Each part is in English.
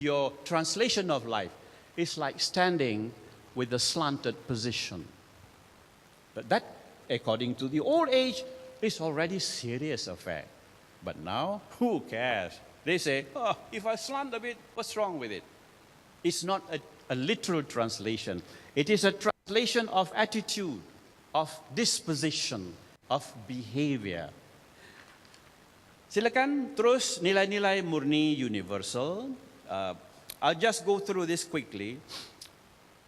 Your translation of life is like standing with a slanted position. But that, according to the old age, is already serious affair. But now, who cares? They say, oh, if I slant a bit, what's wrong with it? It's not a literal translation. It is a translation of attitude, of disposition, of behavior. Silakan terus nilai-nilai murni universal. I'll just go through this quickly.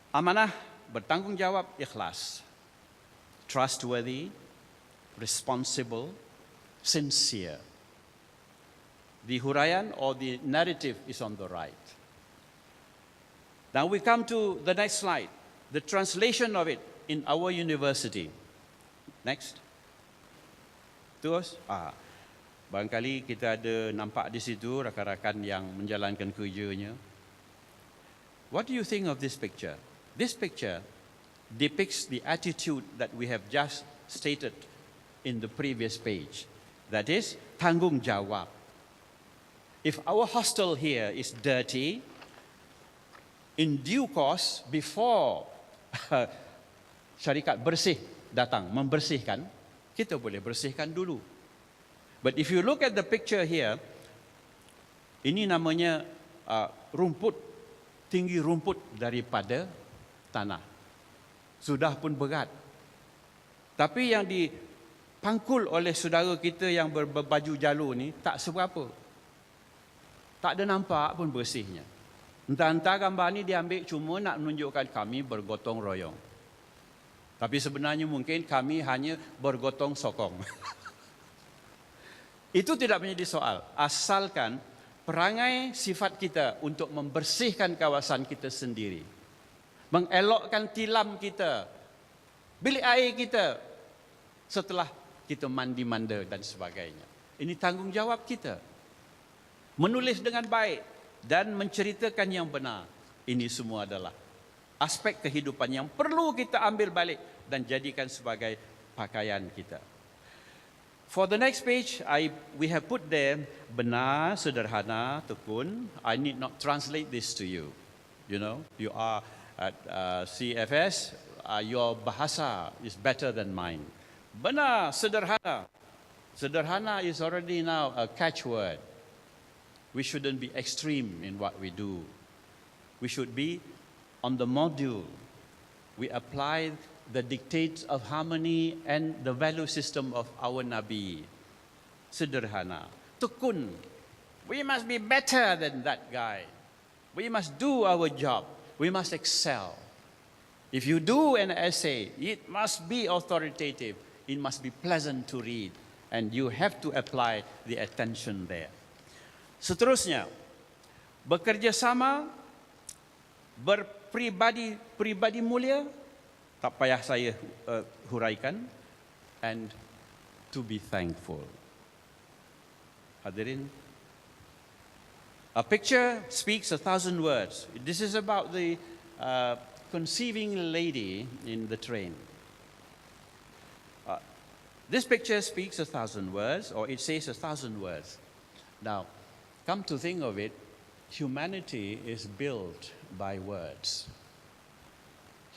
Amanah, bertanggungjawab, ikhlas. Trustworthy, responsible, sincere. The huraian or the narrative is on the right. Now we come to the next slide, the translation of it in our university. Next. Terus, barangkali kita ada nampak di situ rakan-rakan yang menjalankan kerjanya. What do you think of this picture? This picture depicts the attitude that we have just stated in the previous page. That is, tanggungjawab. If our hostel here is dirty, in due course, before syarikat bersih datang membersihkan, kita boleh bersihkan dulu. But if you look at the picture here, ini namanya rumput, tinggi rumput daripada tanah. Sudah pun berat. Tapi yang dipangkul oleh saudara kita yang berbaju jalur ni tak seberapa. Tak ada nampak pun bersihnya. Entah-entah gambar ni diambil cuma nak menunjukkan kami bergotong royong. Tapi sebenarnya mungkin kami hanya bergotong sokong. Itu tidak menjadi soal. Asalkan perangai sifat kita untuk membersihkan kawasan kita sendiri. Mengelokkan tilam kita, bilik air kita setelah kita mandi-manda dan sebagainya. Ini tanggungjawab kita. Menulis dengan baik dan menceritakan yang benar. Ini semua adalah aspek kehidupan yang perlu kita ambil balik dan jadikan sebagai pakaian kita. For the next page, we have put there, benar, sederhana, tekun. I need not translate this to you. You know, you are at CFS, your bahasa is better than mine. Benar, sederhana. Sederhana is already now a catchword. We shouldn't be extreme in what we do. We should be on the module. We apply the dictates of harmony and the value system of our Nabi. Sederhana. Tekun. We must be better than that guy. We must do our job. We must excel. If you do an essay, it must be authoritative. It must be pleasant to read. And you have to apply the attention there. Seterusnya, bekerjasama, berpribadi mulia, tak payah saya huraikan, and to be thankful. Hadirin, a picture speaks 1,000 words. This is about the conceiving lady in the train. This picture speaks 1,000 words, or it says 1,000 words. Now, come to think of it, humanity is built by words.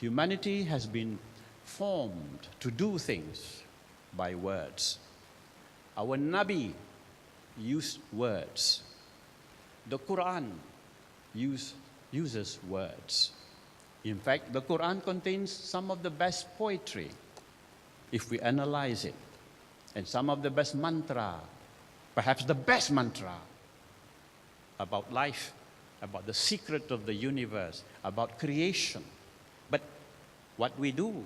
Humanity has been formed to do things by words. Our Nabi used words. The Quran uses words. In fact, the Quran contains some of the best poetry, if we analyze it, and some of the best mantra, perhaps the best mantra, about life, about the secret of the universe, about creation. But what we do,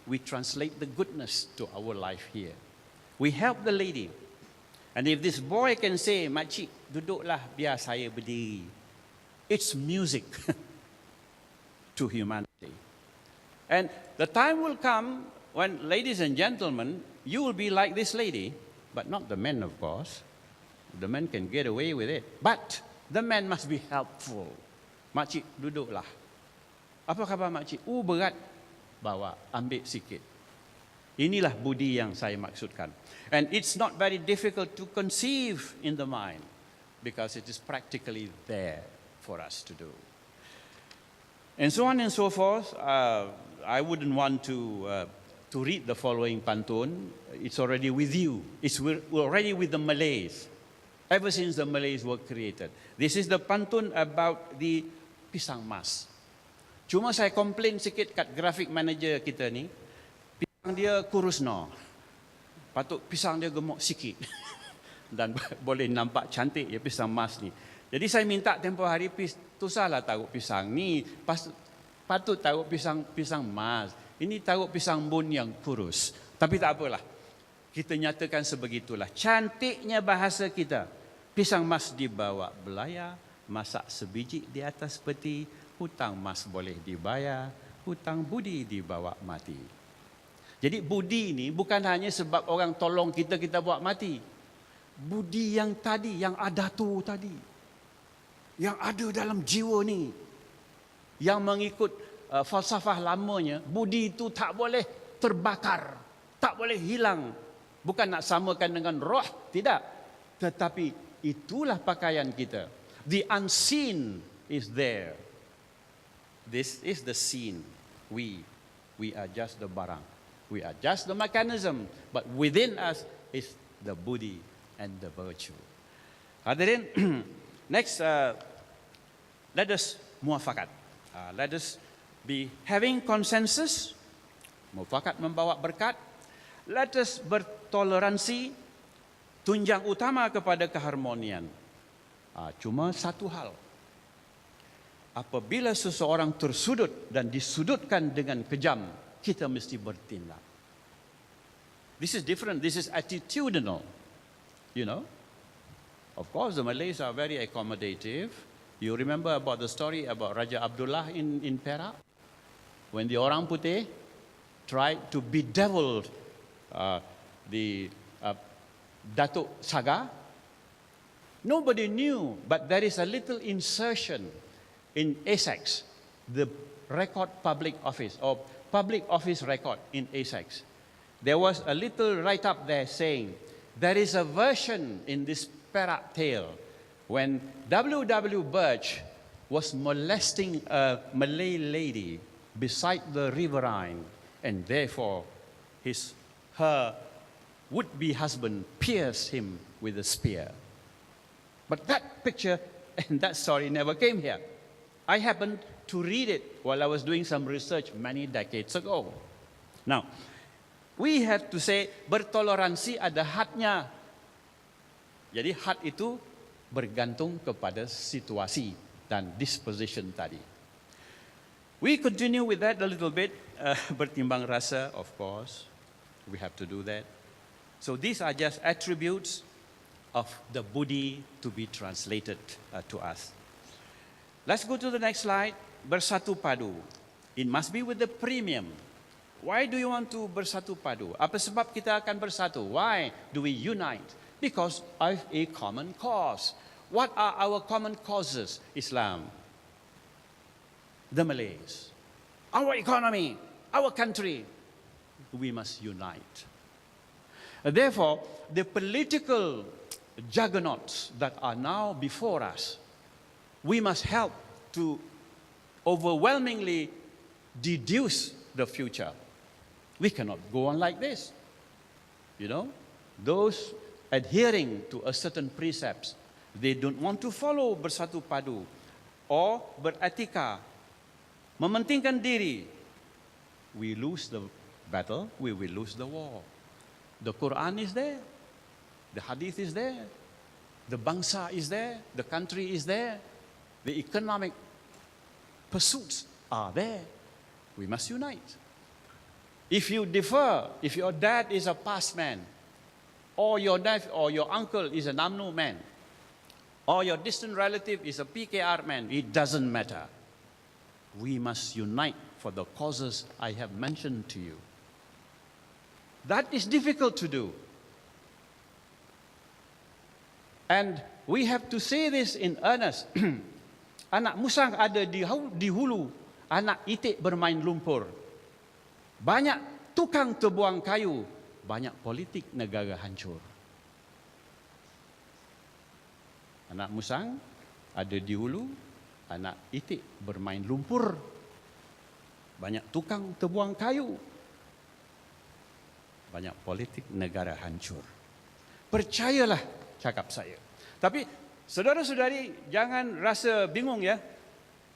we translate the goodness to our life here. We help the lady. And if this boy can say, "Makcik, duduklah biar saya berdiri," it's music to humanity. And the time will come when, ladies and gentlemen, you will be like this lady, but not the men, of course. The men can get away with it. But the man must be helpful. "Makcik, duduklah. Apa khabar makcik?" Berat. Bawa, ambil sikit. Inilah budi yang saya maksudkan. And it's not very difficult to conceive in the mind because it is practically there. for us to do. And so on and so forth. I wouldn't want to read the following pantun. It's already with you. We're already with the Malays. Ever since the Malays were created. This is the pantun about the pisang mas. Cuma saya komplain sikit kat graphic manager kita ni, pisang dia kurus no. Patut pisang dia gemuk sikit. Dan boleh nampak cantik ya pisang mas ni. Jadi saya minta tempoh hari, tu salah taruh pisang ni, patut taruh pisang mas. Ini taruh pisang bun yang kurus. Tapi tak apalah. Kita nyatakan sebegitulah. Cantiknya bahasa kita. Pisang mas dibawa belayar, masak sebiji di atas peti, hutang mas boleh dibayar, hutang budi dibawa mati. Jadi budi ini bukan hanya sebab orang tolong kita buat mati. Budi yang tadi, yang Dato tadi, yang ada dalam jiwa ni, yang mengikut falsafah lamanya, budi itu tak boleh terbakar, tak boleh hilang. Bukan nak samakan dengan roh, tidak. Tetapi itulah pakaian kita. The unseen is there. This is the seen. We are just the barang. We are just the mechanism. But within us is the budi and the virtue. Hadirin, next, let us muafakat. Let us be having consensus. Muafakat membawa berkat. Let us bertoleransi, tunjang utama kepada keharmonian. Cuma satu hal. Apabila seseorang tersudut dan disudutkan dengan kejam, kita mesti bertindak. This is different. This is attitudinal. You know? Of course, the Malays are very accommodative. You remember about the story about Raja Abdullah in Perak? When the orang putih tried to bedevil the Dato Saga, nobody knew, but there is a little insertion in ASEX, the record public office, or public office record in ASEX. There was a little write-up there saying, there is a version in this Perak tale when W.W. Birch was molesting a Malay lady beside the riverine, and therefore her would-be husband pierced him with a spear. But that picture and that story never came here. I happened to read it while I was doing some research many decades ago. Now, we have to say bertoleransi ada hadnya. Jadi had itu bergantung kepada situasi dan disposition tadi. We continue with that a little bit. Bertimbang rasa, of course. We have to do that. So these are just attributes of the budi to be translated to us. Let's go to the next slide. Bersatu padu. It must be with the premium. Why do you want to bersatu padu? Apa sebab kita akan bersatu? Why do we unite? Because of a common cause. What are our common causes? Islam, the Malays, our economy, our country. We must unite. Therefore, the political juggernauts that are now before us, we must help to overwhelmingly deduce the future. We cannot go on like this. You know, those adhering to a certain precepts, they don't want to follow bersatu padu or beretika, mementingkan diri. We lose the battle, we will lose the war. The Quran is there, the Hadith is there, the bangsa is there, the country is there, the economic pursuits are there. We must unite. If you differ, if your dad is a PAS man, or your dad or your uncle is an UMNO man, or your distant relative is a PKR man, it doesn't matter. We must unite for the causes I have mentioned to you. That is difficult to do. And we have to say this in earnest. Anak musang ada di hulu, anak itik bermain lumpur. Banyak tukang terbuang kayu, banyak politik negara hancur. Anak musang ada di hulu, anak itik bermain lumpur, banyak tukang terbuang kayu, banyak politik negara hancur. Percayalah cakap saya. Tapi saudara-saudari jangan rasa bingung ya.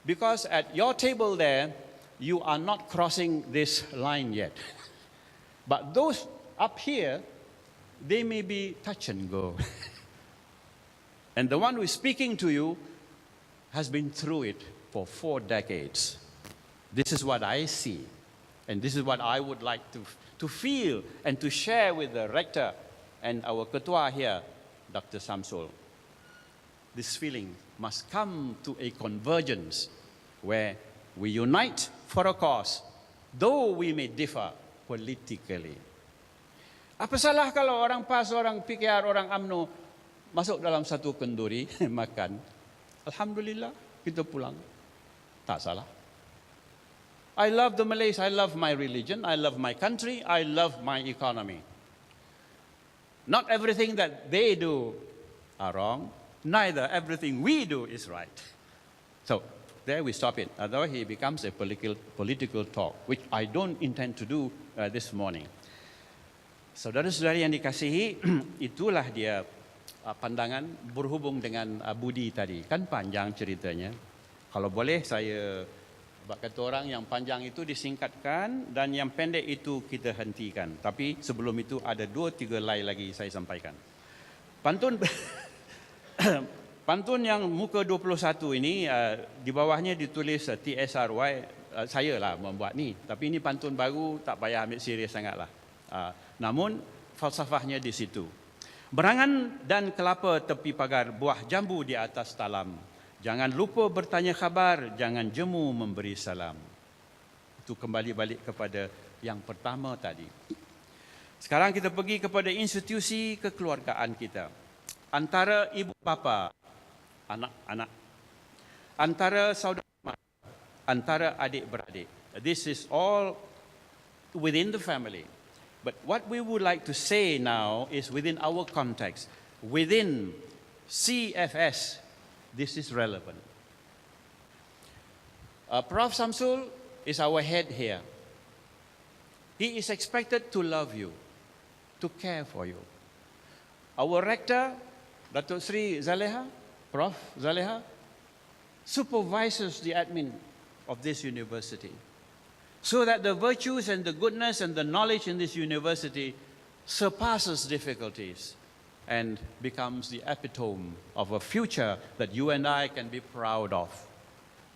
Because at your table there, you are not crossing this line yet. But those up here, they may be touch and go. And the one who is speaking to you has been through it for 4 decades. This is what I see. And this is what I would like to feel and to share with the rector and our ketua here, Dr. Samsul. This feeling must come to a convergence where we unite for a cause, though we may differ politically. Apa salah kalau orang PAS, orang PKR, orang UMNO masuk dalam satu kenduri makan? Alhamdulillah, kita pulang. Tak salah. I love the Malays, I love my religion, I love my country, I love my economy. Not everything that they do are wrong, neither everything we do is right. So, there we stop it. Otherwise, it becomes a political talk, which I don't intend to do this morning. Saudara-saudari yang dikasihi, itulah dia pandangan berhubung dengan budi tadi. Kan panjang ceritanya. Kalau boleh saya kata orang yang panjang itu disingkatkan dan yang pendek itu kita hentikan. Tapi sebelum itu ada 2-3 line lagi saya sampaikan. Pantun pantun yang muka 21 ini di bawahnya ditulis TSRY, saya lah membuat ni. Tapi ini pantun baru, tak payah ambil serius sangatlah. Namun falsafahnya di situ. Berangan dan kelapa tepi pagar, buah jambu di atas talam. Jangan lupa bertanya khabar, jangan jemu memberi salam. Itu kembali balik kepada yang pertama tadi. Sekarang kita pergi kepada institusi kekeluargaan kita. Antara ibu bapa, anak-anak. Antara saudara mara, antara adik-beradik. This is all within the family. But what we would like to say now is within our context, within CFS, this is relevant. Prof. Samsul is our head here. He is expected to love you, to care for you. Our rector, Dato Seri Zaleha, Prof. Zaleha, supervises the admin of this university, so that the virtues and the goodness and the knowledge in this university surpasses difficulties and becomes the epitome of a future that you and I can be proud of.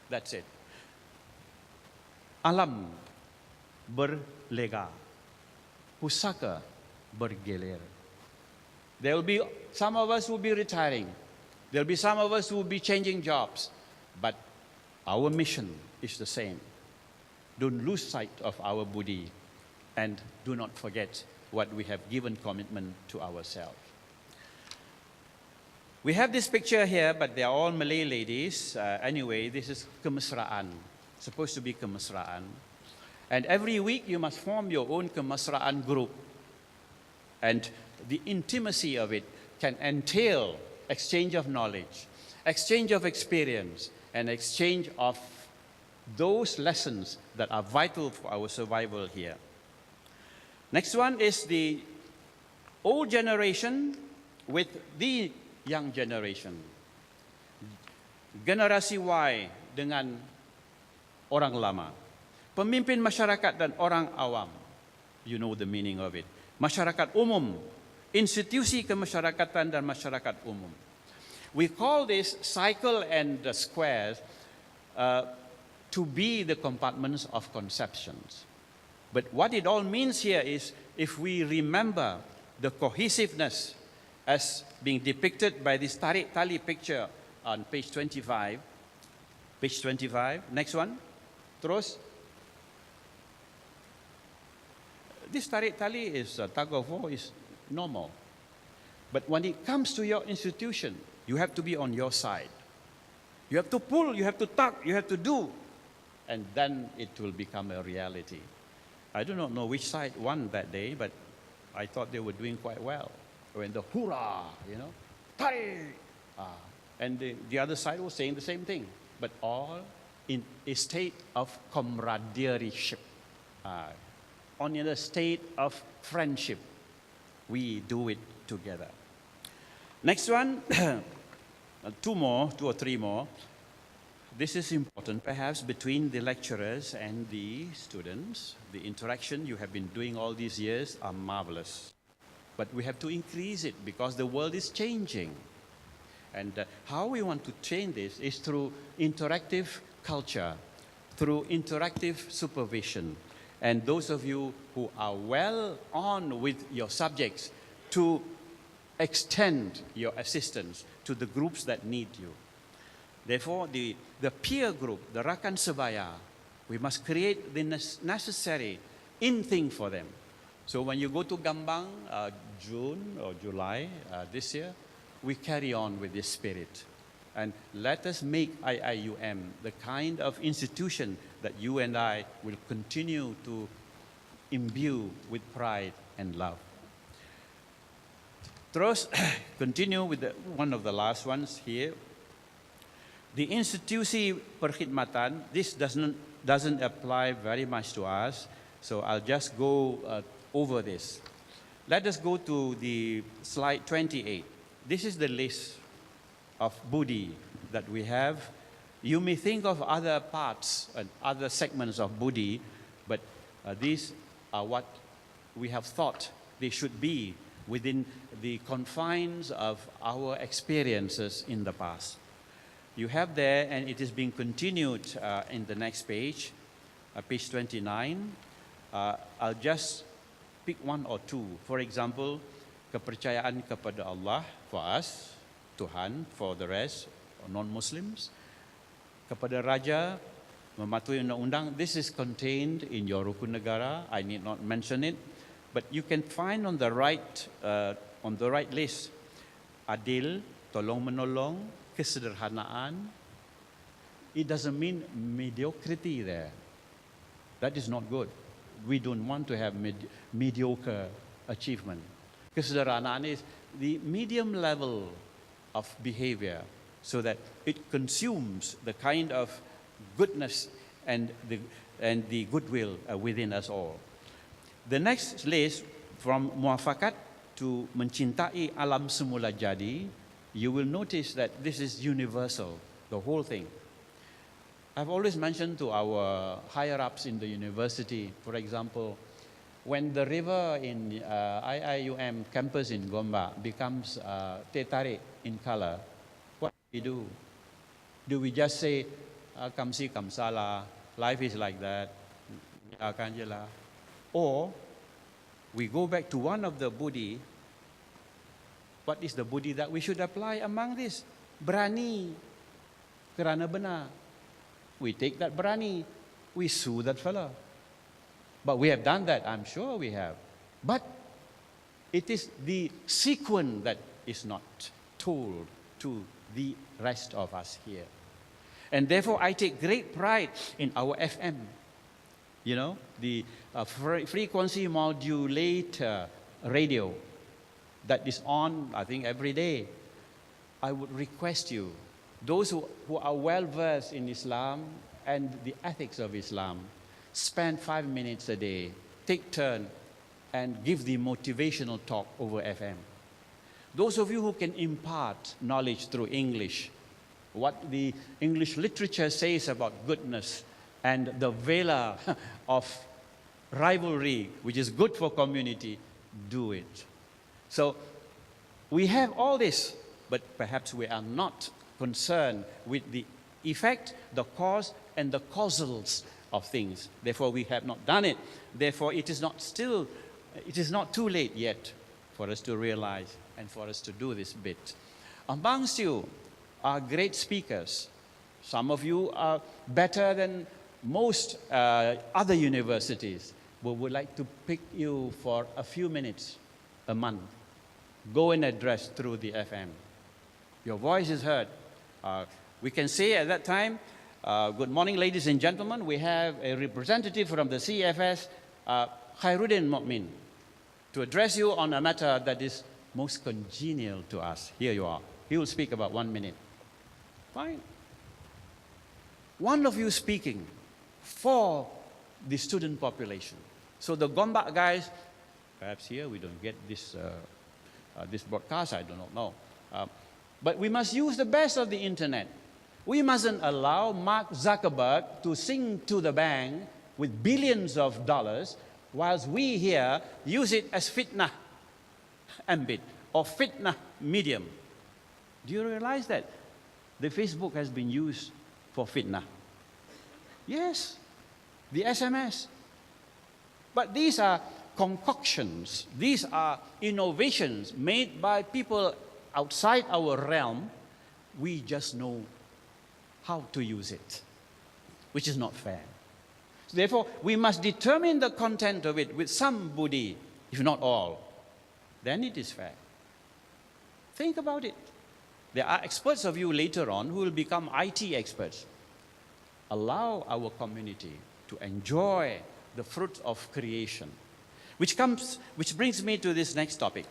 That's it. Alam berlega, pusaka bergelir. There will be some of us who will be retiring. There will be some of us who will be changing jobs. But our mission is the same. Don't lose sight of our budi and do not forget what we have given commitment to ourselves. We have this picture here, but they are all Malay ladies. Anyway, this is kemesraan, supposed to be kemesraan. And every week you must form your own kemesraan group. And the intimacy of it can entail exchange of knowledge, exchange of experience, and exchange of those lessons that are vital for our survival here. Next one is the old generation with the young generation. Generasi Y dengan orang lama. Pemimpin masyarakat dan orang awam. You know the meaning of it. Masyarakat umum, institusi kemasyarakatan dan masyarakat umum. We call this cycle and the squares to be the compartments of conceptions. But what it all means here is if we remember the cohesiveness as being depicted by this tarik tali picture on page 25. Page 25, next one. Terus. This tarik tali is tug of war is normal. But when it comes to your institution, you have to be on your side. You have to pull, you have to tug, you have to do. And then it will become a reality. I do not know which side won that day, but I thought they were doing quite well. When the hoorah, you know, tarik. And the other side was saying the same thing. but all in a state of camaraderie, on in a state of friendship. We do it together. Next one, two or three more. This is important, perhaps, between the lecturers and the students. The interaction you have been doing all these years are marvelous. But we have to increase it because the world is changing. And how we want to change this is through interactive culture, through interactive supervision. And those of you who are well on with your subjects, to extend your assistance to the groups that need you. Therefore, the peer group, the Rakan Sebaya, we must create the necessary in-thing for them. So when you go to Gambang, June or July this year, we carry on with this spirit. And let us make IIUM the kind of institution that you and I will continue to imbue with pride and love. Terus, continue with one of the last ones here. The institusi perkhidmatan, this doesn't apply very much to us, so I'll just go over this. Let us go to the slide 28. This is the list of Budi that we have. You may think of other parts and other segments of Budi, but these are what we have thought they should be within the confines of our experiences in the past. You have there, and it is being continued in the next page, page 29. I'll just pick one or two. For example, kepercayaan kepada Allah for us, Tuhan for the rest, non-Muslims. Kepada Raja, mematuhi undang-undang. This is contained in your Rukun Negara. I need not mention it. But you can find on the right list, adil, tolong menolong, kesederhanaan. It doesn't mean mediocrity there. That is not good. We don't want to have mediocre achievement. Kesederhanaan is the medium level of behavior so that it consumes the kind of goodness and the goodwill within us all. The next list, from muafakat to mencintai alam semula jadi, you will notice that this is universal, the whole thing. I've always mentioned to our higher-ups in the university, for example, when the river in IIUM campus in Gombak becomes teh tarik in color, what do we do? Do we just say, kamsi kamsala, life is like that, akan je lah? Or we go back to one of the Budi. What is the Budi that we should apply among this? Berani kerana benar. We take that berani, we sue that fellow. But we have done that, I'm sure we have. But it is the sequence that is not told to the rest of us here. And therefore, I take great pride in our FM. You know, the frequency modulator radio that is on, I think, every day. I would request you, those who are well-versed in Islam and the ethics of Islam, spend 5 minutes a day, take turn, and give the motivational talk over FM. Those of you who can impart knowledge through English, what the English literature says about goodness, and the valor of rivalry, which is good for community, do it. So we have all this, but perhaps we are not concerned with the effect, the cause, and the causals of things. Therefore, we have not done it. Therefore, it is not too late yet for us to realize and for us to do this bit. Amongst you are great speakers. Some of you are better than most other universities. We would like to pick you for a few minutes a month. Go and address through the FM. Your voice is heard. We can say at that time, good morning, ladies and gentlemen. We have a representative from the CFS, Khairuddin Mokmin, to address you on a matter that is most congenial to us. Here you are. He will speak about 1 minute. Fine. one of you speaking for the student population. So the Gombak guys, perhaps here we don't get this, this broadcast, I do not know. But we must use the best of the internet. We mustn't allow Mark Zuckerberg to sing to the bank with billions of dollars, whilst we here use it as fitna ambit or fitna medium. Do you realize that? The Facebook has been used for fitna. Yes, the SMS. But these are concoctions. These are innovations made by people outside our realm. We just know how to use it, which is not fair. Therefore, we must determine the content of it with some buddhi, if not all. Then it is fair. Think about it. There are experts of you later on who will become IT experts. Allow our community to enjoy the fruit of creation, which brings me to this next topic.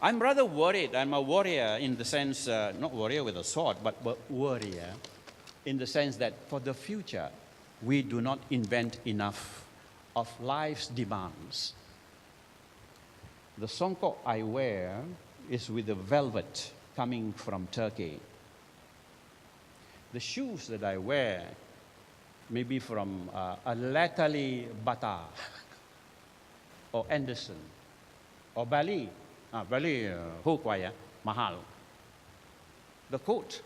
I'm rather worried. I'm a warrior in the sense, not warrior with a sword, but warrior in the sense that for the future, we do not invent enough of life's demands. The songkok I wear is with the velvet coming from Turkey. The shoes that I wear may be from Alatali Bata or Anderson or Bali. Bali, Hokwaya, Mahal. The coat,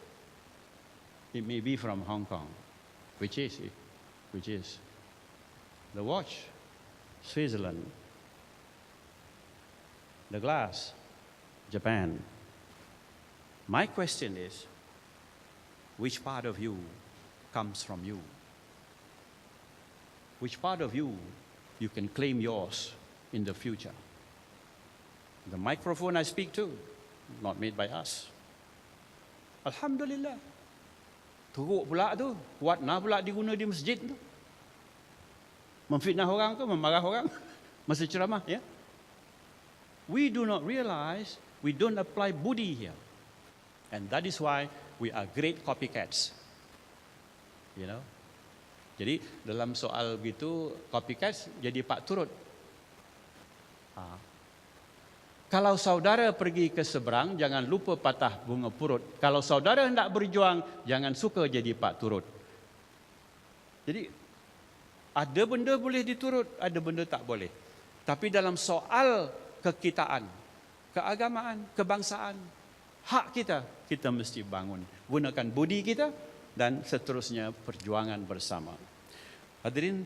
it may be from Hong Kong, which is. The watch, Switzerland. The glass, Japan. My question is, which part of you comes from you? Which part of you can claim yours in the future? The microphone I speak to, not made by us. Alhamdulillah. Teruk pula tu, kuat nah pula diguna di masjid tu. Memfitnah orang tu, memarah orang masa ceramah, ya. We do not realize, we don't apply buddhi here. And that is why we are great copycats. You know? Jadi dalam soal begitu, copycats jadi pak turut. Kalau saudara pergi ke seberang, jangan lupa patah bunga purut. Kalau saudara hendak berjuang, jangan suka jadi pak turut. Jadi, ada benda boleh diturut, ada benda tak boleh. Tapi dalam soal kekitaan, keagamaan, kebangsaan, hak kita, kita mesti bangun. Gunakan budi kita dan seterusnya perjuangan bersama. Hadirin,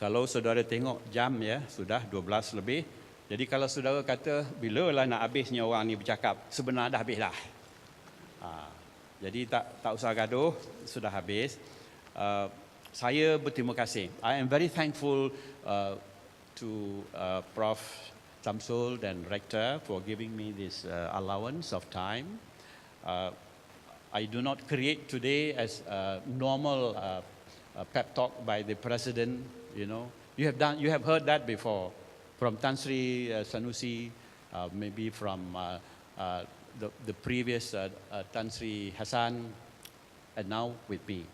kalau saudara tengok jam ya, sudah 12 lebih. Jadi kalau saudara kata, bila lah nak habisnya orang ni bercakap, sebenarnya dah habis lah. Jadi tak usah gaduh, sudah habis. Saya berterima kasih. I am very thankful to Prof. Samsul dan Rector for giving me this allowance of time. I do not create today as a normal pep talk by the President, you know. You have heard that before. From Tan Sri Sanusi, maybe from the previous Tan Sri Hassan, and now with me.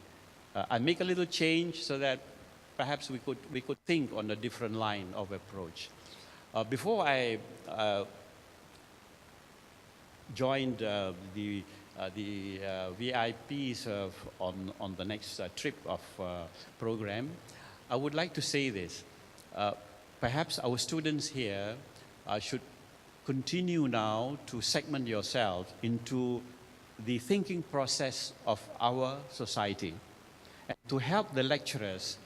I make a little change so that perhaps we could think on a different line of approach. Before I joined the VIPs on the next trip of program, I would like to say this. Perhaps our students here should continue now to segment yourself into the thinking process of our society and to help the lecturers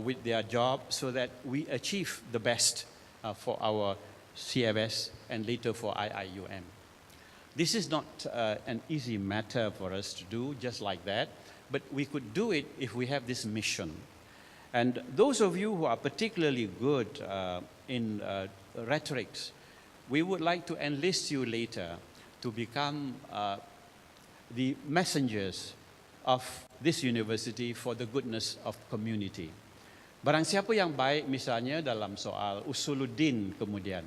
with their job so that we achieve the best for our CFS and later for IIUM. This is not an easy matter for us to do just like that, but we could do it if we have this mission. And those of you who are particularly good in rhetorics, we would like to enlist you later to become the messengers of this university for the goodness of community. Barang siapa yang baik misalnya dalam soal usuluddin kemudian,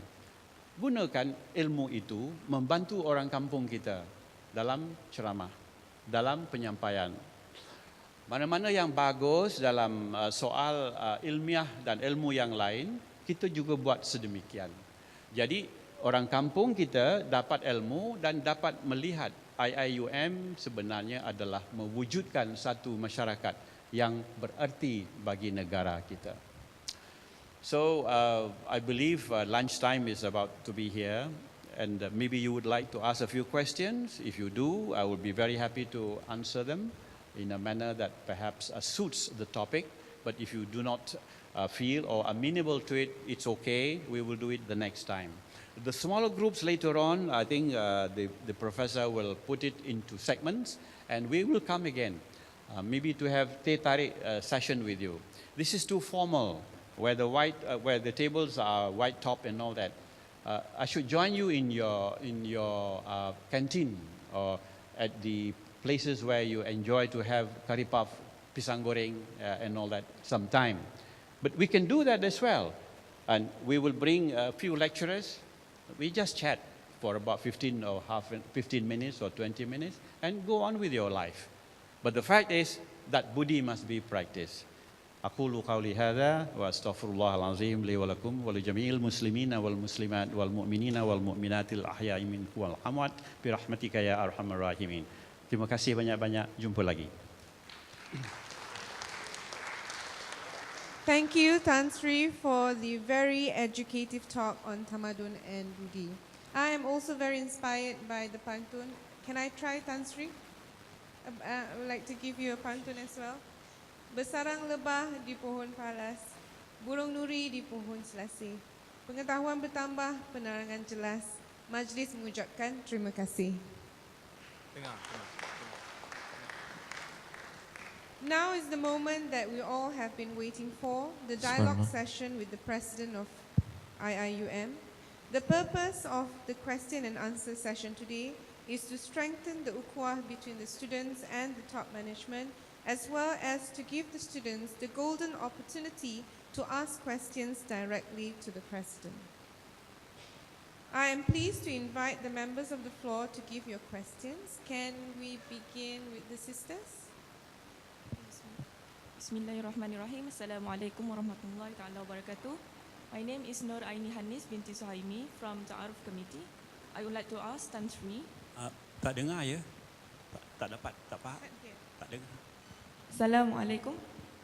gunakan ilmu itu membantu orang kampung kita dalam ceramah, dalam penyampaian. Mana-mana yang bagus dalam soal ilmiah dan ilmu yang lain, kita juga buat sedemikian. Jadi orang kampung kita dapat ilmu dan dapat melihat IIUM sebenarnya adalah mewujudkan satu masyarakat yang bererti bagi negara kita. So I believe lunchtime is about to be here, and maybe you would like to ask a few questions. If you do, I will be very happy to answer them in a manner that perhaps suits the topic. But if you do not feel or amenable to it, it's okay. We will do it the next time. The smaller groups later on, I think the professor will put it into segments, and we will come again, maybe to have teh tarik session with you. This is too formal, where the tables are white top and all that. I should join you in your canteen or at the places where you enjoy to have curry puff, pisang goreng, and all that sometime. But we can do that as well. And we will bring a few lecturers. We just chat for about 15 minutes or 20 minutes and go on with your life. But the fact is that buddhi must be practiced. أقول قولي هذا وأستغفر الله العظيم لي ولكم ولجميع المسلمين والمسلمات والمؤمنين والمؤمنات الأحياء منكم والأموات برحمتك يا أرحم الراحمين. Terima kasih banyak-banyak. Jumpa lagi. Thank you, Tan Sri, for the very educative talk on Tamadun and Budi. I am also very inspired by the pantun. Can I try, Tan Sri? I would like to give you a pantun as well. Bersarang lebah di pohon palas, burung nuri di pohon selasih. Pengetahuan bertambah, penerangan jelas. Majlis mengucapkan terima kasih. Now is the moment that we all have been waiting for, the dialogue session with the president of IIUM. The purpose of the question and answer session today is to strengthen the ukhuwah between the students and the top management, as well as to give the students the golden opportunity to ask questions directly to the president. I am pleased to invite the members of the floor to give your questions. Can we begin with the sisters? Bismillahirrahmanirrahim. Assalamualaikum warahmatullahi taala wabarakatuh. My name is Nur Aini Hanis binti Suhaimi from Ta'aruf Committee. I would like to ask Tan Sri. Tak dengar ya? Tak dapat, tak faham. Tak dengar. Assalamualaikum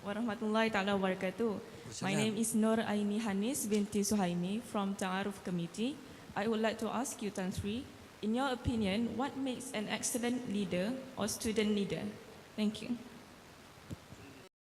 warahmatullahi taala wabarakatuh. My name is Nur Aini Hanis binti Suhaimi from Ta'aruf Committee. I would like to ask you, Tan Sri, in your opinion, what makes an excellent leader or student leader? Thank you.